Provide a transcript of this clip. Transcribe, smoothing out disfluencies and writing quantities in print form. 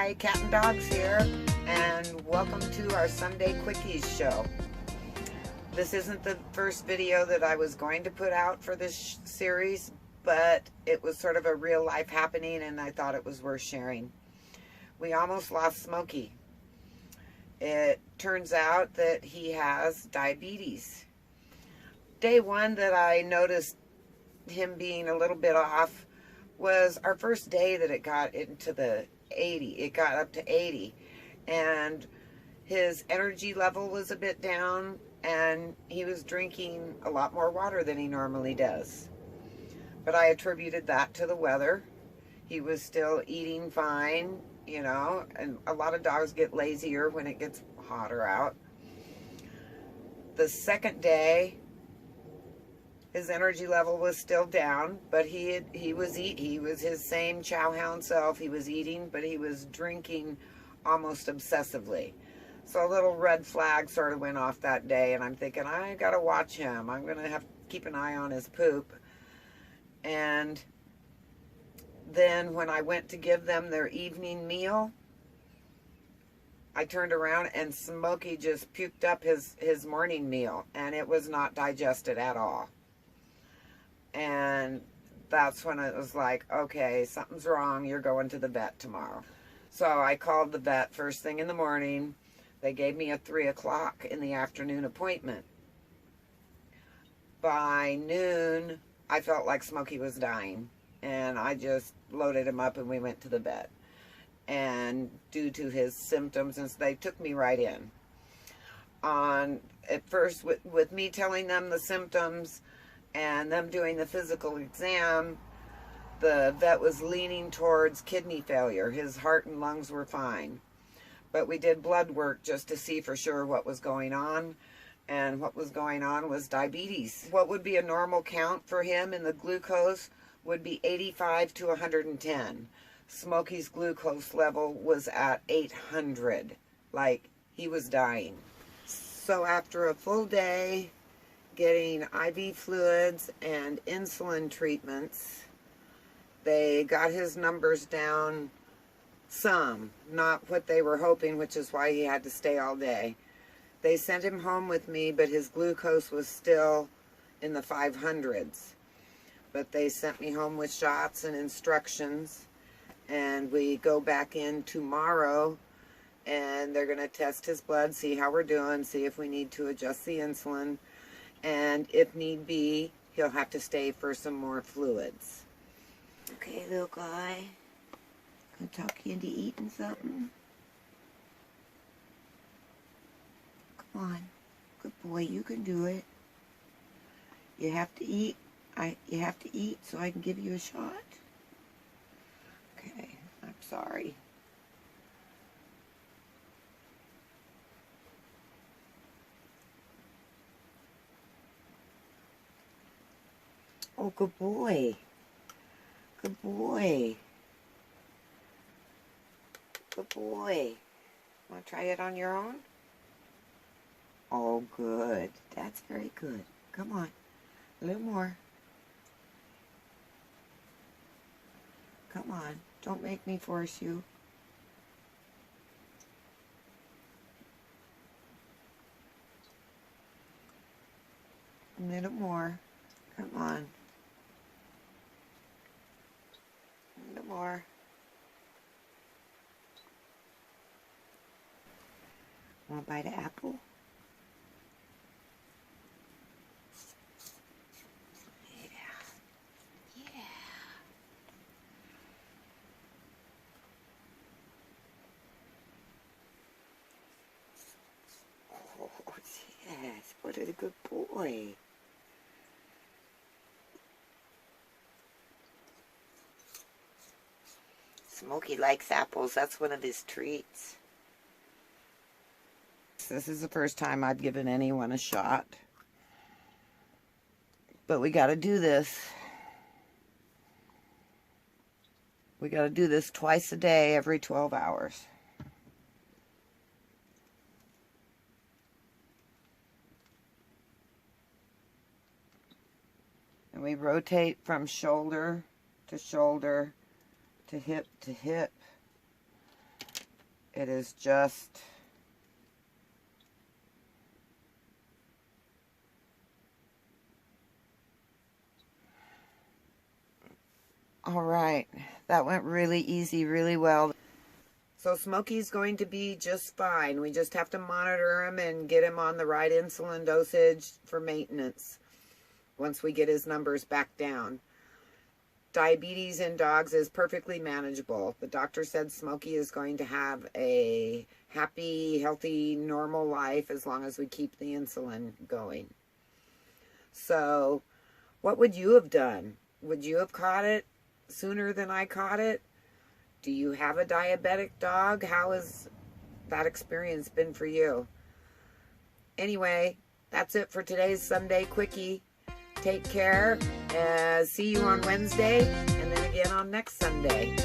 Hi, Cat and Dogs here, and welcome to our Sunday Quickies show. This isn't the first video that I was going to put out for this series, but it was sort of a real life happening and I thought it was worth sharing. We almost lost Smokey. It turns out that he has diabetes. Day one that I noticed him being a little bit off was our first day that it got into the 80. It got up to 80, and his energy level was a bit down, and he was drinking a lot more water than he normally does. But I attributed that to the weather. He was still eating fine, you know, and a lot of dogs get lazier when it gets hotter out. The second day, his energy level was still down, but he was his same chow hound self. He was eating, but he was drinking almost obsessively. So a little red flag sort of went off that day, and I'm thinking, I gotta watch him. I'm gonna have to keep an eye on his poop. And then when I went to give them their evening meal, I turned around and Smokey just puked up his morning meal, and it was not digested at all. And that's when it was like, okay, something's wrong. You're going to the vet tomorrow. So I called the vet first thing in the morning. They gave me a 3 o'clock in the afternoon appointment. By noon, I felt like Smokey was dying. And I just loaded him up and we went to the vet. And due to his symptoms, and so they took me right in. At first, with me telling them the symptoms, and them doing the physical exam, the vet was leaning towards kidney failure. His heart and lungs were fine. But we did blood work just to see for sure what was going on. And what was going on was diabetes. What would be a normal count for him in the glucose would be 85 to 110. Smokey's glucose level was at 800. Like, he was dying. So after a full day getting IV fluids and insulin treatments, they got his numbers down some, not what they were hoping, which is why he had to stay all day. They sent him home with me, but his glucose was still in the 500s. But they sent me home with shots and instructions, and we go back in tomorrow, and they're going to test his blood, see how we're doing, see if we need to adjust the insulin. And if need be, he'll have to stay for some more fluids. Okay, little guy. Gonna talk you into eating something? Come on. Good boy, you can do it. You have to eat. You have to eat so I can give you a shot? Okay, I'm sorry. Oh, good boy. Good boy. Good boy. Want to try it on your own? Oh, good. That's very good. Come on. A little more. Come on. Don't make me force you. A little more. Come on. A little more. Want to bite an apple? Yeah. Yeah. Oh, yes. What a good boy. Smokey likes apples. That's one of his treats. This is the first time I've given anyone a shot. But we got to do this. We got to do this twice a day, every 12 hours. And we rotate from shoulder to shoulder to hip to hip. It is just... All right, that went really easy, really well. So Smokey's going to be just fine. We just have to monitor him and get him on the right insulin dosage for maintenance once we get his numbers back down. Diabetes in dogs is perfectly manageable. The doctor said Smokey is going to have a happy, healthy, normal life as long as we keep the insulin going. So what would you have done? Would you have caught it sooner than I caught it? Do you have a diabetic dog? How has that experience been for you? Anyway, that's it for today's Sunday Quickie. Take care. See you on Wednesday and then again on next Sunday.